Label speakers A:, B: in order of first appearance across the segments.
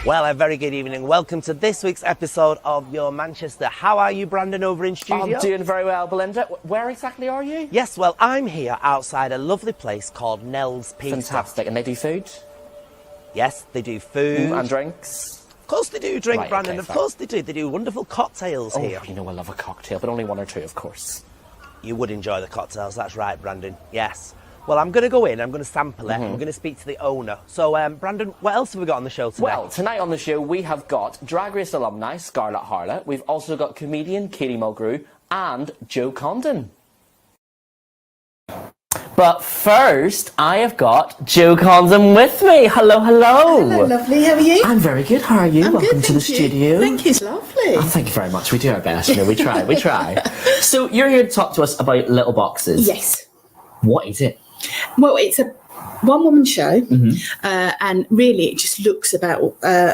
A: Well, a very good evening. Welcome to this week's episode of Your Manchester. How are you, Brandon, over in studio?
B: I'm doing very well, Belinda. Where exactly are you?
A: Yes, well, I'm here outside a lovely place called Neals Pizza.
B: Fantastic. And they do food?
A: Yes, they do food.
B: And drinks?
A: Of course they do drink,
B: Right,
A: Brandon.
B: okay,
A: of
B: fair.
A: course they do. They do wonderful cocktails here.
B: You know I love a cocktail, but only one or two, of course.
A: You would enjoy the cocktails, that's right, Brandon. Yes. Well, I'm going to go in, I'm going to sample it, I'm going to speak to the owner. So, Brandon, what else have we got on the show today?
B: Well, tonight on the show, we have got Drag Race alumni Scarlett Harlett. We've also got comedian Katie Mulgrew and Joe Condon. But first, I have got Joe Condon with me. Hello, hello.
C: Hello, lovely. How are you?
B: I'm very good. How are you?
C: I'm
B: Welcome
C: good,
B: to the
C: thank you.
B: studio.
C: Thank you. It's lovely.
B: Oh, thank you very much. We do our best. You know, we try. We try. So you're here to talk to us about Little Boxes.
C: Yes.
B: What is it?
C: Well, it's a one-woman show, and really it just looks about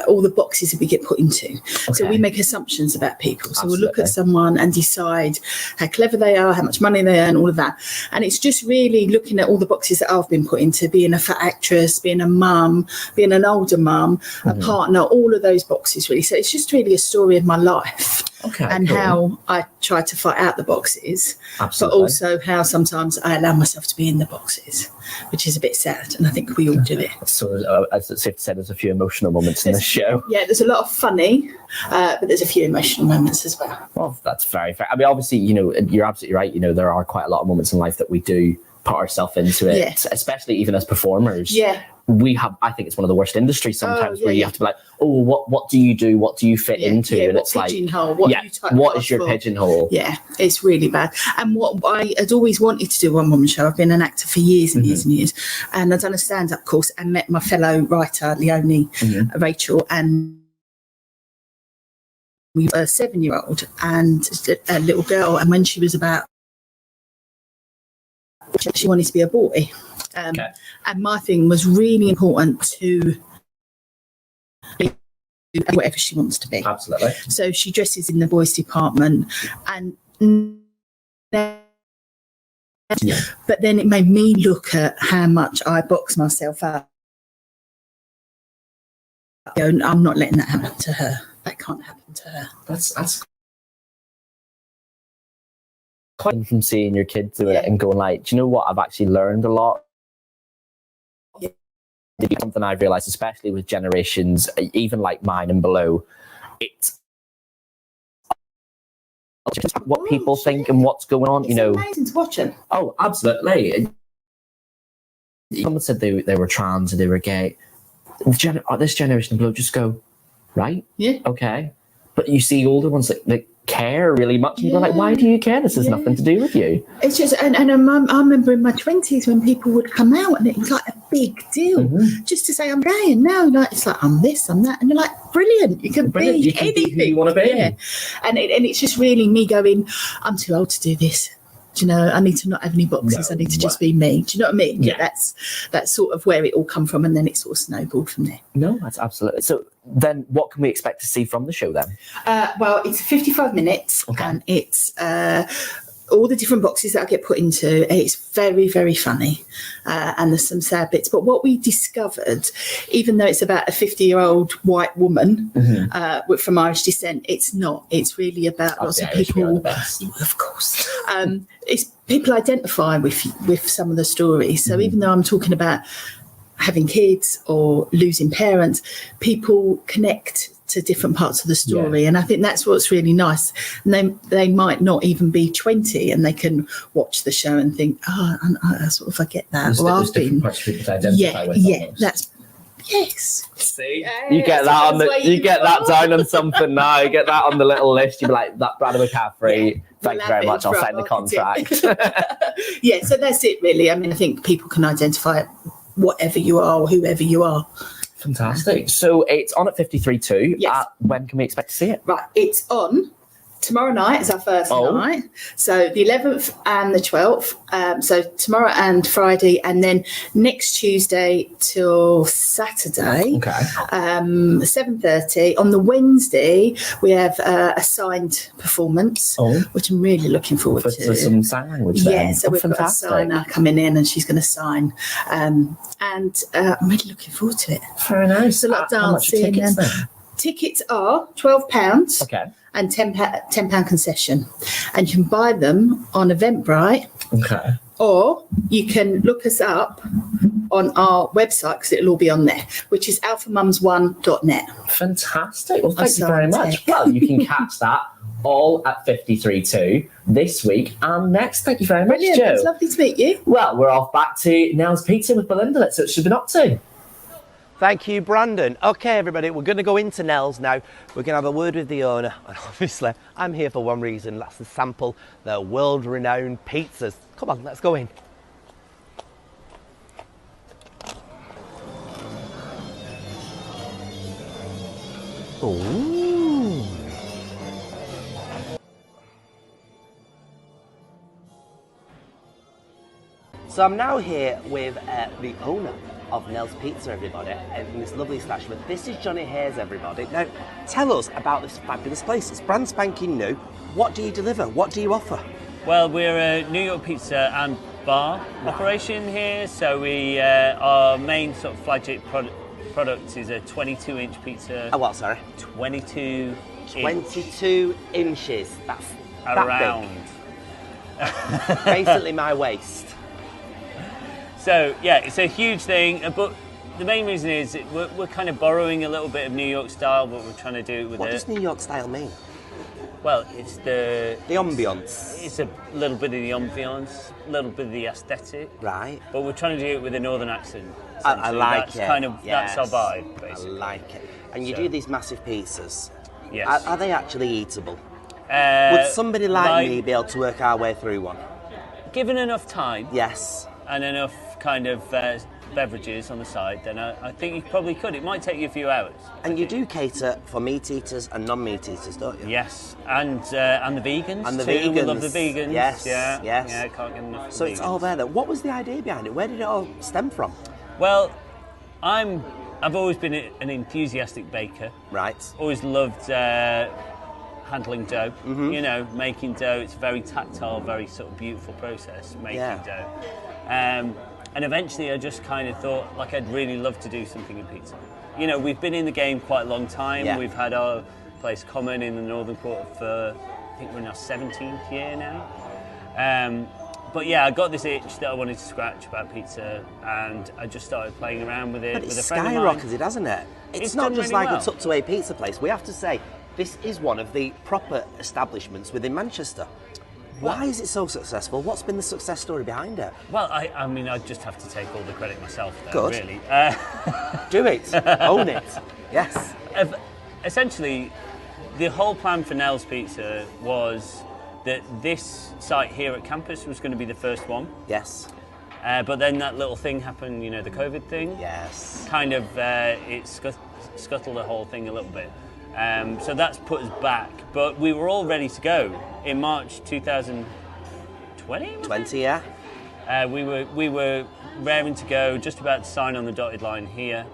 C: all the boxes that we get put into. So we make assumptions about people. So we'll look at someone and decide how clever they are, how much money they earn, all of that. And it's just really looking at all the boxes that I've been put into, being a fat actress, being a mum, being an older mum, a partner, all of those boxes really. So it's just really a story of my life. And
B: cool.
C: how I try to fight out the boxes,
B: Absolutely.
C: but also how sometimes I allow myself to be in the boxes, which is a bit sad, and I think we all do it.
B: So, as it's safe to say, there's a few emotional moments in this show.
C: Yeah, there's a lot of funny, but there's a few emotional moments as well.
B: Well, that's very fair. I mean, obviously, you know, you're absolutely right. You know, there are quite a lot of moments in life that we do put ourselves into it,
C: Yeah.
B: especially even as performers.
C: Yeah.
B: We have, I think it's one of the worst industries sometimes where you have to be like, oh, what do you do? What do you fit into?
C: Yeah,
B: and
C: what
B: it's like,
C: pigeonhole? What you type
B: what
C: cast
B: is your
C: for?
B: pigeonhole?
C: Yeah, it's really bad. And what I had always wanted to do one woman show. I've been an actor for years and years and years, and I've done a stand-up course and met my fellow writer Leonie, Rachel, and we were a 7-year-old and a little girl, and when she was about, she wanted to be a boy. And my thing was really important to be whatever she wants to be.
B: Absolutely.
C: So she dresses in the boys' department, and but then it made me look at how much I box myself up. I'm not letting that happen to her. That can't happen to her.
B: That's quite from seeing your kids do it and going like, do you know what? I've actually learned a lot. Something I've realised, especially with generations, even like mine and below, it's what people think and what's going on.
C: It's amazing to watch them.
B: Oh, absolutely. Someone said they were trans or they were gay. This generation of below just go, right?
C: Yeah.
B: Okay. But you see older ones that care really much, and you're like, why do you care? This has nothing to do with you.
C: It's just, and I remember in my 20s when people would come out and it was like a big deal just to say I'm gay, and now like it's like I'm this, I'm that, and you're like, brilliant, you can be anything
B: who you want to be.
C: Yeah. And it's just really me going, I'm too old to do this. Do you know, I need to not have any boxes. I need to just be me. Do you know what I mean?
B: Yeah.
C: That's sort of where it all come from, and then it sort of snowballed from there.
B: No, that's absolutely. So then what can we expect to see from the show then?
C: Well, it's 55 minutes, and it's all the different boxes that I get put into. It's very, very funny, and there's some sad bits. But what we discovered, even though it's about a 50-year-old white woman from Irish descent, it's not. It's really about lots of people. Of course. It's people identify with some of the stories. So even though I'm talking about having kids or losing parents, people connect to different parts of the story, and I think that's what's really nice. And they might not even be 20, and they can watch the show and think, I sort of get that.
B: There's different parts of people to identify with.
C: Yes.
B: See, you get that on that down on something now. You get that on the little list. You'd be like, that Brandon McCaffrey. Thank you very much. I'll sign the contract.
C: Yeah, so that's it really. I mean, I think people can identify whatever you are or whoever you are.
B: Fantastic. So it's on at 53.2.
C: Yes.
B: When can we expect to see it?
C: Right, it's on tomorrow night is our first night. So the 11th and the 12th. So tomorrow and Friday, and then next Tuesday till Saturday. 7:30. On the Wednesday, we have a signed performance, which I'm really looking forward to.
B: For some sign language then.
C: Yeah, so we've got a signer coming in and she's going to sign. And I'm really looking forward to it.
B: Very nice.
C: It's a lot of dancing.
B: How much are tickets then?
C: Tickets are £12.
B: Okay.
C: And £10 concession. And you can buy them on Eventbrite.
B: Okay.
C: Or you can look us up on our website, because it'll all be on there, which is alphamums1.net.
B: Fantastic. Well, thank you very much. Well, you can catch that all at 53.2 this week and next. Thank you very much,
C: Brilliant.
B: Jo.
C: It's lovely to meet you.
B: Well, we're off back to Neals Pizza with Belinda. Let's see what she's been up to.
A: Thank you, Brandon. Okay, everybody, we're going to go into Nels now. We're going to have a word with the owner. And obviously, I'm here for one reason. That's to sample their world-renowned pizzas. Come on, let's go in. Ooh. So I'm now here with the owner of Neals Pizza, everybody, in this lovely establishment. This is Johnny Hayes, everybody. Now, tell us about this fabulous place. It's brand spanking new. What do you deliver? What do you offer?
D: Well, we're a New York pizza and bar operation here. So our main sort of flagship product is a 22-inch pizza.
A: Oh, what, sorry?
D: 22
A: inches. That's
D: around.
A: That big. Basically my waist.
D: So, yeah, it's a huge thing, but the main reason is we're kind of borrowing a little bit of New York style, but we're trying to do it with
A: What does New York style mean?
D: Well, it's the
A: ambience.
D: It's a little bit of the ambience, a little bit of the aesthetic.
A: Right.
D: But we're trying to do it with a northern accent.
A: I like
D: that's
A: it.
D: Kind of,
A: yes.
D: That's our vibe, basically.
A: I like it. And you do these massive pizzas.
D: Yes.
A: Are they actually eatable? Would somebody like me be able to work our way through one?
D: Given enough time.
A: Yes.
D: And enough kind of beverages on the side, then I think you probably could. It might take you a few hours.
A: And you do cater for meat eaters and non-meat eaters, don't you?
D: Yes, and the vegans.
A: And the
D: too.
A: vegans.
D: We love the vegans.
A: Yes.
D: Yeah.
A: Yes.
D: Yeah. Can't get enough.
A: So it's all there. Then. What was the idea behind it? Where did it all stem from?
D: Well, I've always been an enthusiastic baker.
A: Right.
D: Always loved handling dough. Mm-hmm. You know, making dough. It's a very tactile, very sort of beautiful process making dough. And eventually I just kind of thought, like, I'd really love to do something in pizza. You know, we've been in the game quite a long time. Yeah. We've had our place common in the Northern Quarter for, I think we're in our 17th year now. But yeah, I got this itch that I wanted to scratch about pizza, and I just started playing around with it.
A: But
D: with a friend of mine.
A: skyrocketed, hasn't it? It's not
D: done
A: just
D: really
A: like
D: well.
A: a tucked-away pizza place. We have to say, this is one of the proper establishments within Manchester. Why is it so successful? What's been the success story behind it?
D: Well, I mean, I just have to take all the credit myself there,
A: Good.
D: really.
A: Do it. Own it. Yes.
D: Essentially, the whole plan for Neals Pizza was that this site here at campus was going to be the first one.
A: Yes.
D: But then that little thing happened, you know, the COVID thing.
A: Yes.
D: Kind of, it scuttled the whole thing a little bit. So that's put us back. But we were all ready to go in March 2020.
A: 20, yeah.
D: We were raring to go, just about to sign on the dotted line here,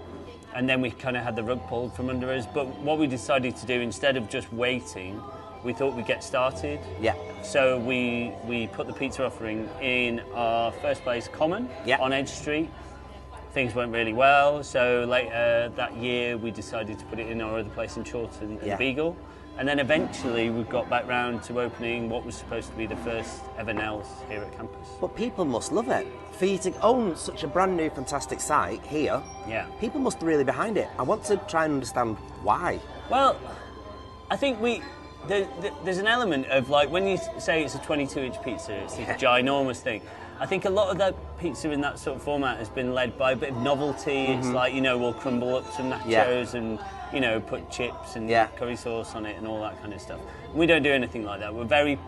D: and then we kind of had the rug pulled from under us. But what we decided to do, instead of just waiting, we thought we'd get started.
A: Yeah.
D: So we put the pizza offering in our first place common on Edge Street. Things went really well, so later that year we decided to put it in our other place in Chorlton in Beagle. And then eventually we got back round to opening what was supposed to be the first ever Neals here at campus.
A: But people must love it. For you to own such a brand new fantastic site here, people must be really behind it. I want to try and understand why.
D: Well, I think there's an element of, like, when you say it's a 22-inch pizza, it's this ginormous thing. I think a lot of that pizza in that sort of format has been led by a bit of novelty. Mm-hmm. It's like, you know, we'll crumble up some nachos and, you know, put chips and curry sauce on it and all that kind of stuff. We don't do anything like that. We're very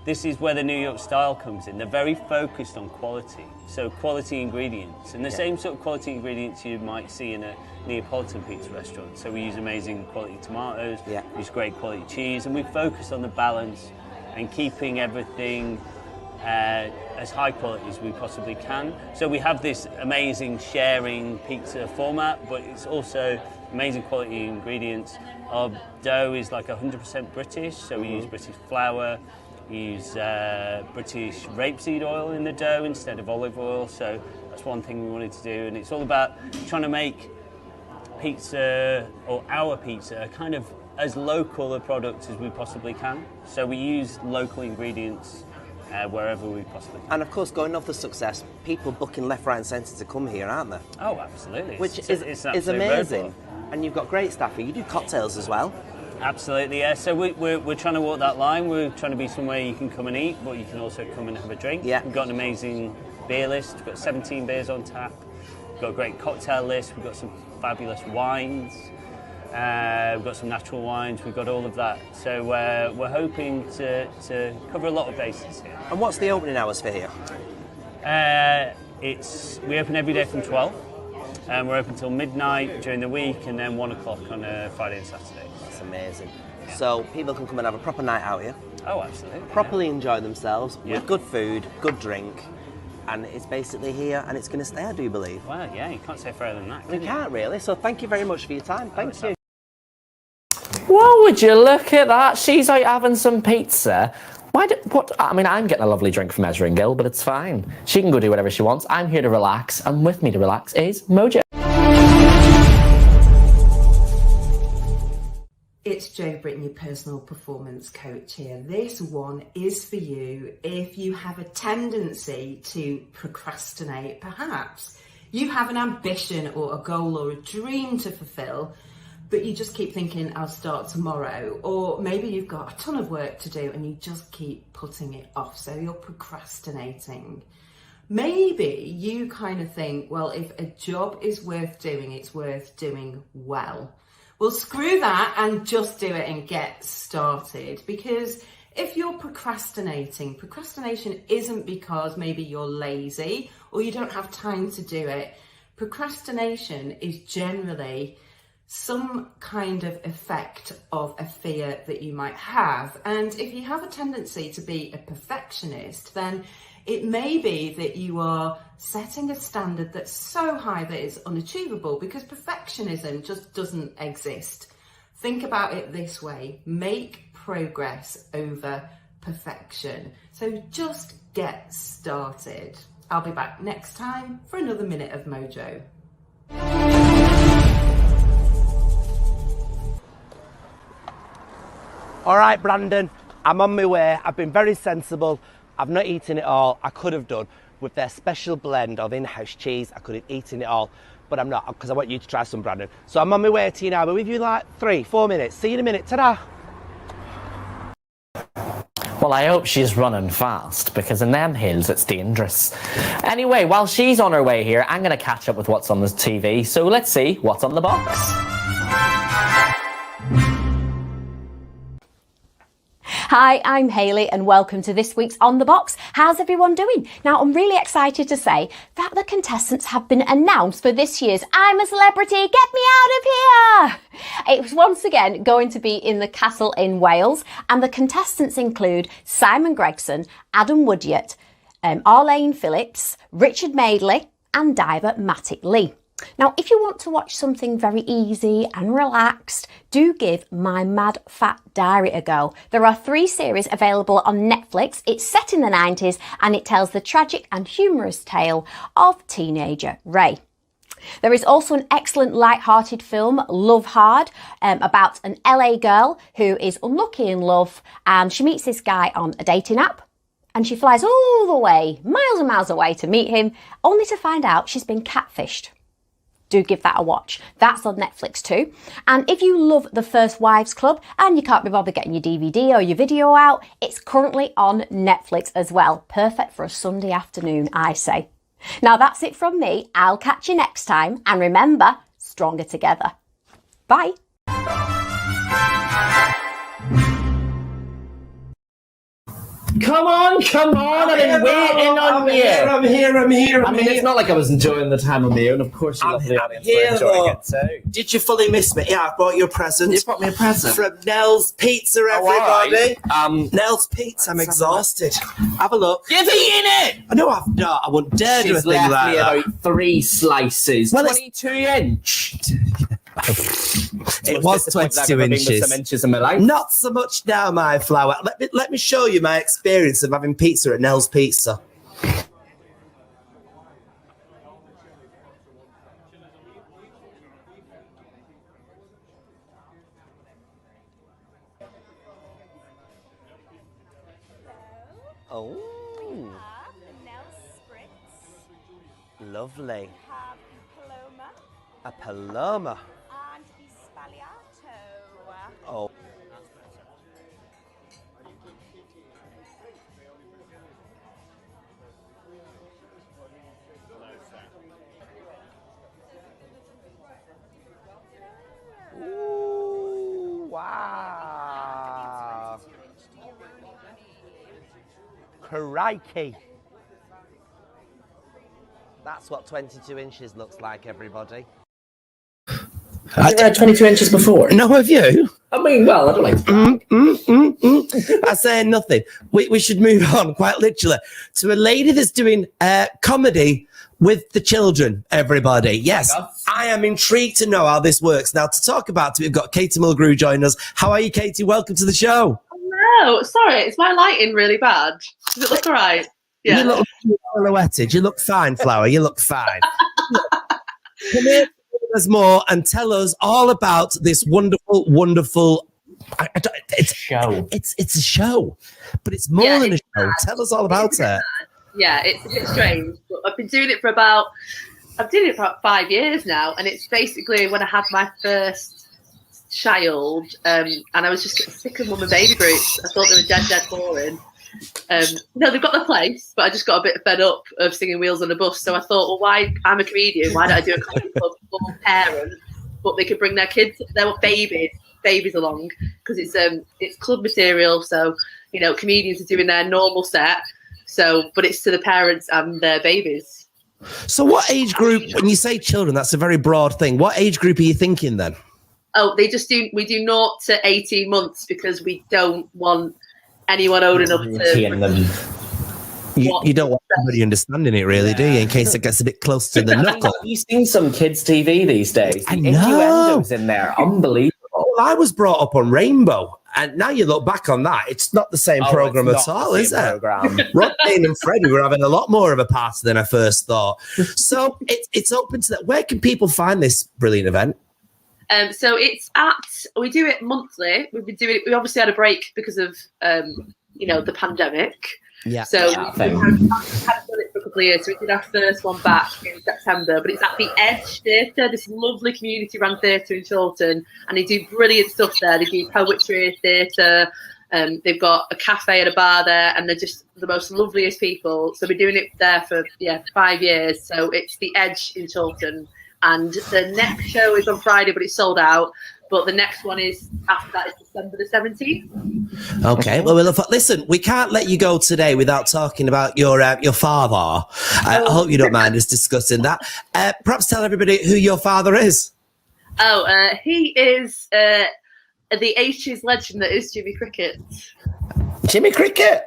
D: this is where the New York style comes in. They're very focused on quality, so quality ingredients, and the same sort of quality ingredients you might see in a Neapolitan pizza restaurant. So we use amazing quality tomatoes, we use great quality cheese, and we focus on the balance and keeping everything as high quality as we possibly can. So we have this amazing sharing pizza format, but it's also amazing quality ingredients. Our dough is like 100% British, so we use British flour, use British rapeseed oil in the dough instead of olive oil, so that's one thing we wanted to do, and it's all about trying to make pizza, or our pizza, kind of as local a product as we possibly can. So we use local ingredients wherever we possibly can.
A: And of course, going off the success, people booking left, right and centre to come here, aren't there?
D: Oh, absolutely.
A: Which is amazing. And you've got great staff here. You do cocktails as well.
D: Absolutely, yeah. So we're trying to walk that line. We're trying to be somewhere you can come and eat, but you can also come and have a drink.
A: Yeah.
D: We've got an amazing beer list. We've got 17 beers on tap. We've got a great cocktail list. We've got some fabulous wines. We've got some natural wines. We've got all of that. So we're hoping to cover a lot of bases here.
A: And what's the opening hours for here?
D: We open every day from 12. We're open till midnight during the week, and then 1 o'clock on Friday and Saturday.
A: That's amazing. Yeah. So people can come and have a proper night out here.
D: Oh, absolutely.
A: Properly enjoy themselves with good food, good drink, and it's basically here, and it's going to stay, I do believe.
D: Well, yeah, you can't say further than that.
A: You can't really. So thank you very much for your time. Thank you.
B: Well, would you look at that? She's out having some pizza. I mean, I'm getting a lovely drink from Ezra and Gill, but it's fine. She can go do whatever she wants. I'm here to relax, and with me to relax is Mojo.
C: It's Jo Britton, your personal performance coach here. This one is for you if you have a tendency to procrastinate. Perhaps you have an ambition or a goal or a dream to fulfill, but you just keep thinking, I'll start tomorrow. Or maybe you've got a ton of work to do and you just keep putting it off, so you're procrastinating. Maybe you kind of think, well, if a job is worth doing, it's worth doing well. Well, screw that and just do it and get started. Because if you're procrastinating, procrastination isn't because maybe you're lazy or you don't have time to do it. Procrastination is generally some kind of effect of a fear that you might have. And if you have a tendency to be a perfectionist, then it may be that you are setting a standard that's so high that it's unachievable, because perfectionism just doesn't exist. Think about it this way: make progress over perfection. So just get started. I'll be back next time for another minute of Mojo.
A: All right, Brandon, I'm on my way. I've been very sensible. I've not eaten it all. I could have done. With their special blend of in-house cheese, I could have eaten it all, but I'm not, because I want you to try some, Brandon. So I'm on my way to you now. I'll be with you in like 3-4 minutes. See you in a minute. Ta-da!
B: Well, I hope she's running fast, because in them hills it's dangerous. Anyway, while she's on her way here, I'm going to catch up with what's on the TV. So let's see what's on the box.
E: Hi, I'm Hayley and welcome to this week's On The Box. How's everyone doing? Now, I'm really excited to say that the contestants have been announced for this year's I'm a Celebrity, Get Me Out of Here! It was once again going to be in the castle in Wales, and the contestants include Simon Gregson, Adam Woodyard, Arlene Phillips, Richard Madeley and diver Matty Lee. Now, if you want to watch something very easy and relaxed, do give My Mad Fat Diary a go. There are 3 series available on Netflix. It's set in the 90s and it tells the tragic and humorous tale of teenager Ray. There is also an excellent light-hearted film, Love Hard, about an LA girl who is unlucky in love, and she meets this guy on a dating app. And she flies all the way, miles and miles away, to meet him, only to find out she's been catfished. Do give that a watch. That's on Netflix too. And if you love The First Wives Club and you can't be bothered getting your DVD or your video out, it's currently on Netflix as well. Perfect for a Sunday afternoon, I say. Now that's it from me. I'll catch you next time. And remember, stronger together. Bye.
B: Come on! I've been waiting on you.
A: I'm here.
B: I mean, it's not like I was enjoying the time on my own. Of course, you love the audience for enjoying it too.
A: Did you fully miss me? Yeah, I brought you a present.
B: You brought me a present
A: from Neals Pizza, everybody.
B: Right.
A: Neals Pizza. I'm exhausted. Have a look.
B: You've eaten it.
A: I know I've not. I wouldn't dare do a
B: She's
A: thing
B: left
A: like
B: me
A: that.
B: about 3 slices.
A: Well,
B: 22-inch.
A: It was 22 inches.
B: Some inches in my life.
A: Not so much now, my flower. Let me show you my experience of having pizza at Neals Pizza. Oh, lovely. A Paloma.
F: And Spagliato.
A: Oh. Ooh, wow. Crikey. That's what 22 inches looks like, everybody.
B: I had 22 inches before.
A: No, have you?
B: I mean, well, I don't like
A: I say nothing. We should move on, quite literally, to a lady that's doing comedy with the children, everybody. Yes, I am intrigued to know how this works. Now, to talk about it, we've got Katie Mulgrew joining us. How are you, Katie? Welcome to the show.
G: No, sorry, is my lighting really bad? Does it look all right? Yeah.
A: You look silhouetted. You look fine, Flower. You look fine. Come here. Us more and tell us all about this wonderful it's
B: show.
A: It's a show, but it's more than a show. Tell us all about it.
G: Yeah, it's a bit strange, but I've been doing it for about 5 years now, and it's basically when I had my first child, and I was just getting sick of mum and baby groups. I thought they were dead boring. No, they've got the place, but I just got a bit fed up of singing Wheels on a Bus. So I thought, well, why? I'm a comedian. Why don't I do a comedy club for parents, but they could bring their kids, their babies along, because it's club material. So comedians are doing their normal set. So, but it's to the parents and their babies.
A: So, what age group? When you say children, that's a very broad thing. What age group are you thinking then?
G: Oh, we do 0 to 18 months because we don't want anyone old enough to.
A: You don't want anybody understanding it, really, do you? In case it gets a bit close to the knuckle.
B: Have you seen some kids' TV these days?
A: I know.
B: Innuendos in there, unbelievable.
A: Well, I was brought up on Rainbow, and now you look back on that, it's not the same program at all, is it? Rodney and Freddie were having a lot more of a party than I first thought. So it's open to that. Where can people find this brilliant event?
G: So we do it monthly. We've been doing it. We obviously had a break because of the pandemic.
A: Yeah.
G: So we haven't done it for a couple of years. So we did our first one back in September, but it's at the Edge Theatre, this lovely community-run theatre in Chorlton, and they do brilliant stuff there. They do poetry, theatre. They've got a cafe and a bar there, and they're just the most loveliest people. So we're doing it there for 5 years. So it's the Edge in Chorlton. And the next show is on Friday, but it's sold out. But the next one is after that is December the 17th.
A: Okay, well, listen, we can't let you go today without talking about your father. I hope you don't mind us discussing that. Perhaps tell everybody who your father is.
G: He is the 80s legend that is Jimmy Cricket.
A: Jimmy Cricket?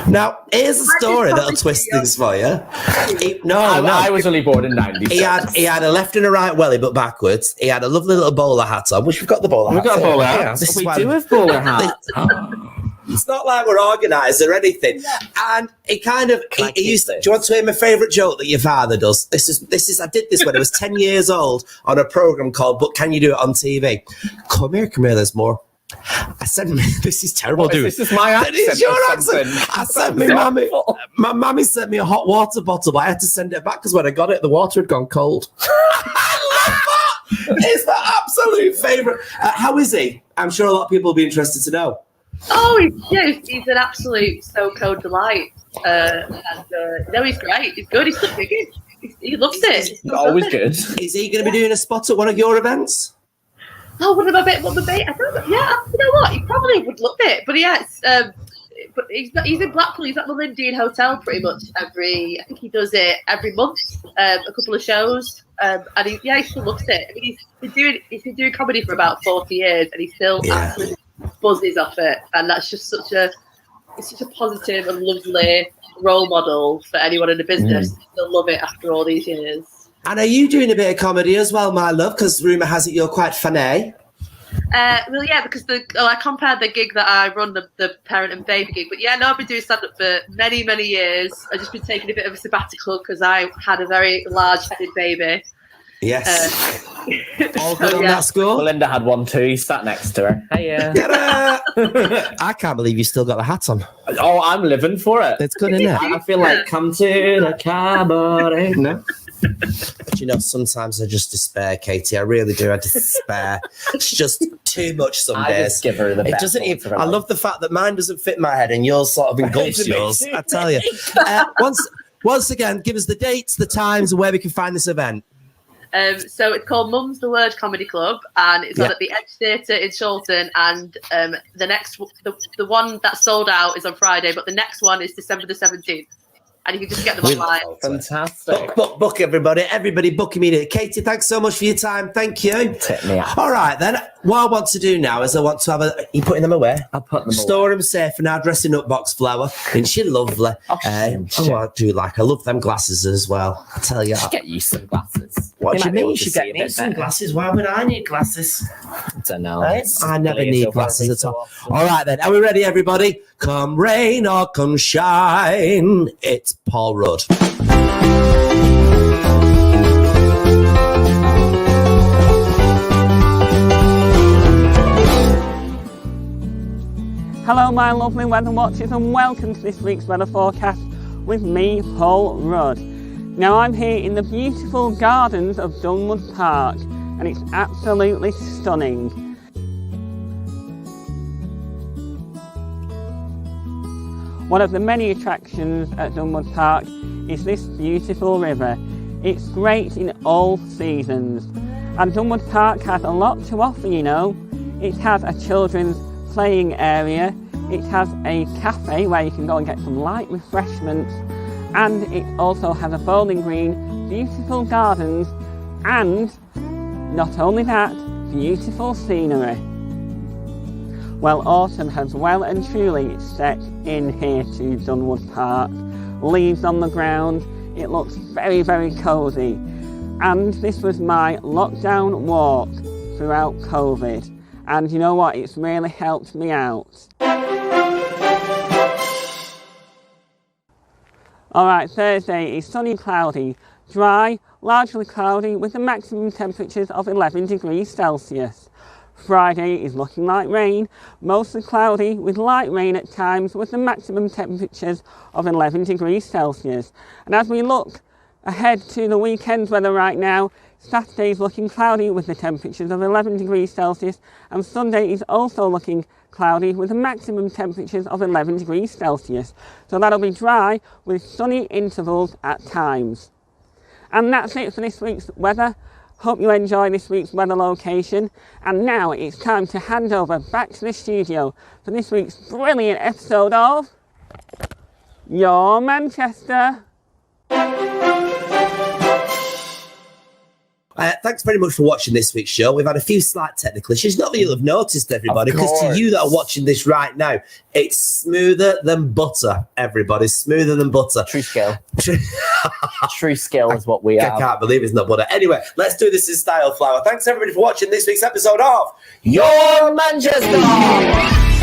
A: Now, here's a story that'll twist things for you.
B: I was only born in 90.
A: He had a left and a right welly, but backwards. He had a lovely little bowler hat on, which we've got the bowler hat.
B: We've got a bowler hat. We do have bowler hats.
A: It's not like we're organised or anything. And he kind of, he used to, do you want to hear my favourite joke that your father does? This is, I did this when I was 10 years old on a programme called But Can You Do It on TV? Come here, there's more. I said, this is terrible, dude.
B: This is my accent.
A: It's your accent. I said, my mummy sent me a hot water bottle, but I had to send it back because when I got it, the water had gone cold. I love that. It's the absolute favourite. How is he? I'm sure a lot of people will be interested to know.
G: Oh, he's an absolute so-called delight. He's great. He's good. He's still big. He loves it.
B: He's always good.
A: Is he going to be doing a spot at one of your events?
G: Oh, what the bait? I don't know. Yeah, you know what? He probably would love it. But but he's in Blackpool. He's at the Lindian Hotel pretty much I think he does it every month, a couple of shows. And he still loves it. I mean, he's been doing comedy for about 40 years, and he still absolutely buzzes off it. And that's just such a positive and lovely role model for anyone in the business to still love it after all these years.
A: And are you doing a bit of comedy as well, my love? Because rumour has it you're quite funny.
G: Well, yeah, because I compared the gig that I run, the parent and baby gig. But yeah, no, I've been doing stand-up for many, many years. I've just been taking a bit of a sabbatical because I had a very large-headed baby.
A: Yes. All good on that score?
B: Belinda had one too. He sat next to her. Hiya.
A: I can't believe you still got the hat on.
B: Oh, I'm living for it.
A: It's good, isn't it?
B: I feel like, come to the cabaret.
A: No. But you know, sometimes I just despair, Katie. I really do. I despair. It's just too much some days.
B: I just give her the best.
A: It doesn't even. I love the fact that mine doesn't fit my head and yours sort of engulfs yours. I tell you. Once again, give us the dates, the times, and where we can find this event.
G: So it's called Mum's the Word Comedy Club, and it's on at the Edge Theatre in Chorlton. And the one that sold out is on Friday, but the next one is December the 17th. And you can just get them online.
B: Fantastic.
A: Book, everybody. Everybody book immediately. Katie, thanks so much for your time. Thank you.
B: Tip me out.
A: All right, then. What I want to do now is I want to have Are you putting them away?
B: I'll put them away.
A: Store them safe in our dressing up box, Flower. Isn't she lovely? I love them glasses as well. I tell you.
B: Get you some glasses.
A: What do you mean? You should get me some glasses. Why would I need glasses?
B: I don't know.
A: I never need glasses at all. All right, then. Are we ready, everybody? Come rain or come shine, it's Paul Rudd.
F: Hello my lovely weather watchers, and welcome to this week's weather forecast with me, Paul Rudd. Now I'm here in the beautiful gardens of Dunwood Park, and it's absolutely stunning. One of the many attractions at Dunwood Park is this beautiful river. It's great in all seasons, and Dunwood Park has a lot to offer, you know. It has a children's playing area, it has a cafe where you can go and get some light refreshments, and it also has a bowling green, beautiful gardens, and not only that, beautiful scenery. Well, autumn has well and truly set in here to Dunwood Park. Leaves on the ground, it looks very, very cosy. And this was my lockdown walk throughout COVID. And you know what, it's really helped me out. Alright, Thursday is sunny, cloudy, dry, largely cloudy with the maximum temperatures of 11 degrees Celsius. Friday is looking like rain, mostly cloudy with light rain at times with the maximum temperatures of 11 degrees Celsius. And as we look ahead to the weekend weather right now, Saturday is looking cloudy with the temperatures of 11 degrees Celsius, and Sunday is also looking cloudy with the maximum temperatures of 11 degrees Celsius. So that'll be dry with sunny intervals at times. And that's it for this week's weather. Hope you enjoy this week's weather location. And now it's time to hand over back to the studio for this week's brilliant episode of Your Manchester.
A: Thanks very much for watching this week's show. We've had a few slight technical issues. Not that you'll have noticed, everybody, because to you that are watching this right now, it's smoother than butter, everybody. Smoother than butter.
B: True skill. True skill is what we are.
A: I can't believe it's not butter. Anyway, let's do this in style, Flower. Thanks, everybody, for watching this week's episode of
B: Your Manchester.